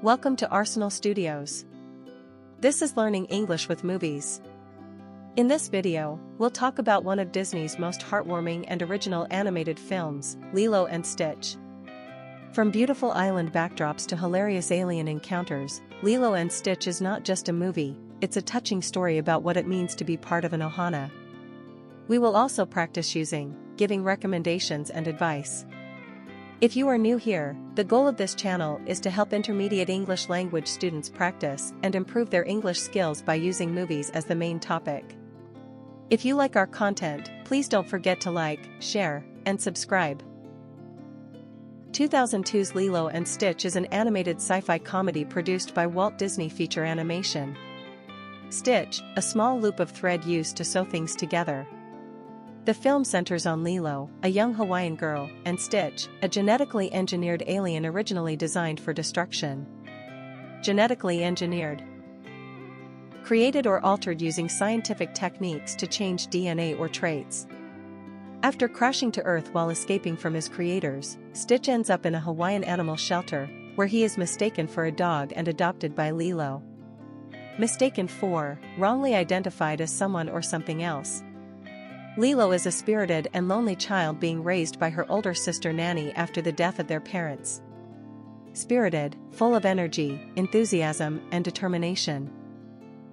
Welcome to Arsenal Studios. This is Learning English with Movies. In this video, we'll talk about one of Disney's most heartwarming and original animated films, Lilo and Stitch. From beautiful island backdrops to hilarious alien encounters, Lilo and Stitch is not just a movie, it's a touching story about what it means to be part of an ohana. We will also practice giving recommendations and advice. If you are new here, the goal of this channel is to help intermediate English language students practice and improve their English skills by using movies as the main topic. If you like our content, please don't forget to like, share, and subscribe. 2002's Lilo and Stitch is an animated sci-fi comedy produced by Walt Disney Feature Animation. Stitch, a small loop of thread used to sew things together. The film centers on Lilo, a young Hawaiian girl, and Stitch, a genetically engineered alien originally designed for destruction. Genetically engineered. Created or altered using scientific techniques to change DNA or traits. After crashing to Earth while escaping from his creators, Stitch ends up in a Hawaiian animal shelter, where he is mistaken for a dog and adopted by Lilo. Mistaken for, wrongly identified as someone or something else. Lilo is a spirited and lonely child being raised by her older sister Nanny after the death of their parents. Spirited, full of energy, enthusiasm, and determination.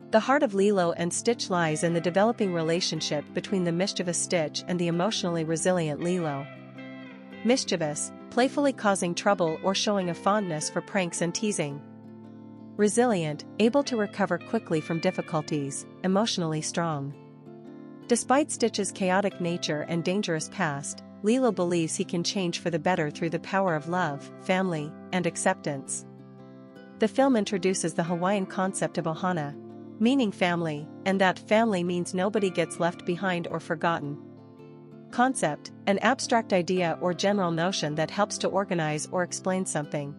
The heart of Lilo and Stitch lies in the developing relationship between the mischievous Stitch and the emotionally resilient Lilo. Mischievous, playfully causing trouble or showing a fondness for pranks and teasing. Resilient, able to recover quickly from difficulties, emotionally strong. Despite Stitch's chaotic nature and dangerous past, Lilo believes he can change for the better through the power of love, family, and acceptance. The film introduces the Hawaiian concept of ohana, meaning family, and that family means nobody gets left behind or forgotten. Concept, an abstract idea or general notion that helps to organize or explain something.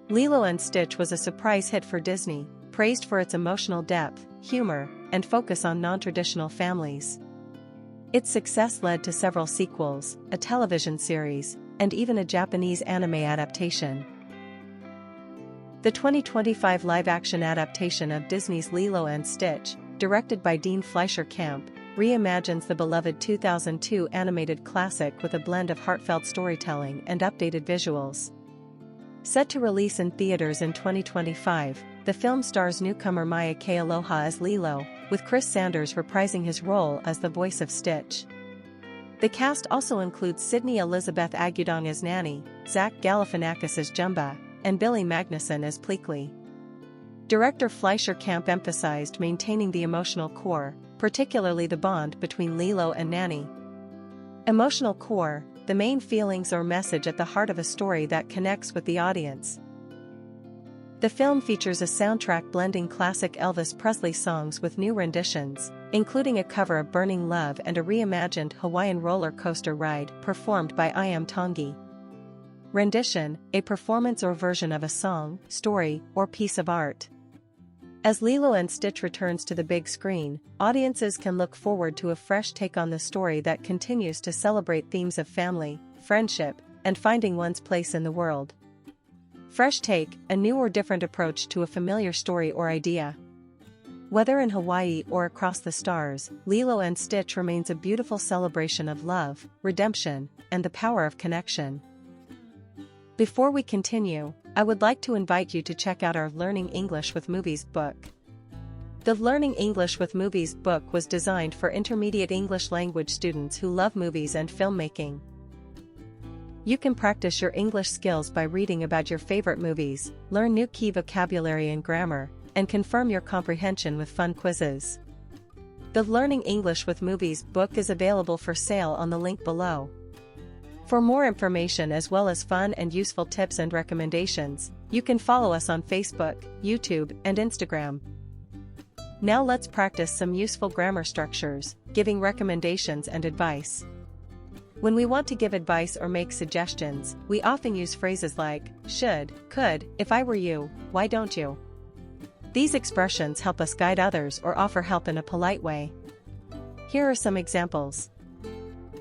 Lilo and Stitch was a surprise hit for Disney, praised for its emotional depth, humor, and focus on non-traditional families. Its success led to several sequels, a television series, and even a Japanese anime adaptation. The 2025 live-action adaptation of Disney's Lilo and Stitch, directed by Dean Fleischer Camp, reimagines the beloved 2002 animated classic with a blend of heartfelt storytelling and updated visuals. Set to release in theaters in 2025, the film stars newcomer Maya K. Aloha as Lilo, with Chris Sanders reprising his role as the voice of Stitch. The cast also includes Sydney Elizabeth Agudong as Nanny, Zach Galifianakis as Jumba, and Billy Magnuson as Pleakley. Director Fleischer Camp emphasized maintaining the emotional core, particularly the bond between Lilo and Nanny. Emotional core, the main feelings or message at the heart of a story that connects with the audience. The film features a soundtrack blending classic Elvis Presley songs with new renditions, including a cover of Burning Love and a reimagined Hawaiian roller coaster ride performed by I Am Tongi. Rendition, a performance or version of a song, story, or piece of art. As Lilo and Stitch returns to the big screen, audiences can look forward to a fresh take on the story that continues to celebrate themes of family, friendship, and finding one's place in the world. Fresh take, a new or different approach to a familiar story or idea. Whether in Hawaii or across the stars, Lilo and Stitch remains a beautiful celebration of love, redemption, and the power of connection. Before we continue, I would like to invite you to check out our Learning English with Movies book. The Learning English with Movies book was designed for intermediate English language students who love movies and filmmaking. You can practice your English skills by reading about your favorite movies, learn new key vocabulary and grammar, and confirm your comprehension with fun quizzes. The Learning English with Movies book is available for sale on the link below. For more information as well as fun and useful tips and recommendations, you can follow us on Facebook, YouTube, and Instagram. Now let's practice some useful grammar structures, giving recommendations and advice. When we want to give advice or make suggestions, we often use phrases like, should, could, if I were you, why don't you? These expressions help us guide others or offer help in a polite way. Here are some examples.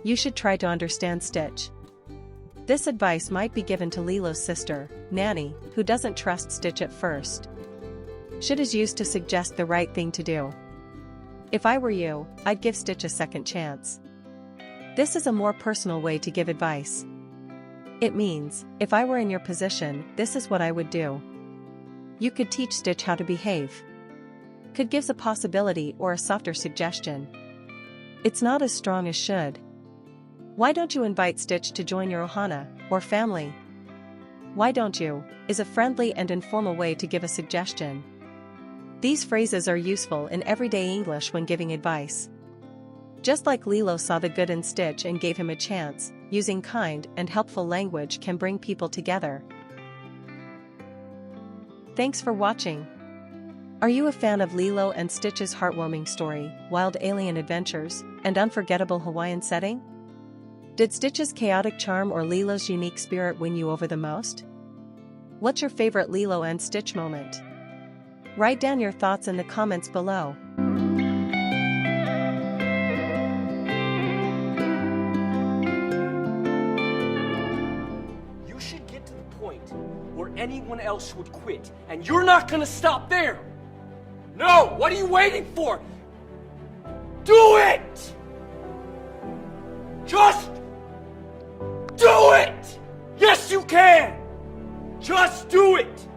You should try to understand Stitch. This advice might be given to Lilo's sister, Nanny, who doesn't trust Stitch at first. Should is used to suggest the right thing to do. If I were you, I'd give Stitch a second chance. This is a more personal way to give advice. It means, if I were in your position, this is what I would do. You could teach Stitch how to behave. Could gives a possibility or a softer suggestion. It's not as strong as should. Why don't you invite Stitch to join your ohana, or family? Why don't you, is a friendly and informal way to give a suggestion. These phrases are useful in everyday English when giving advice. Just like Lilo saw the good in Stitch and gave him a chance, using kind and helpful language can bring people together. Thanks for watching. Are you a fan of Lilo and Stitch's heartwarming story, wild alien adventures, and unforgettable Hawaiian setting? Did Stitch's chaotic charm or Lilo's unique spirit win you over the most? What's your favorite Lilo and Stitch moment? Write down your thoughts in the comments below. You should get to the point where anyone else would quit, and you're not gonna stop there! No! What are you waiting for? Do it! Just do it! Yes, you can! Just do it!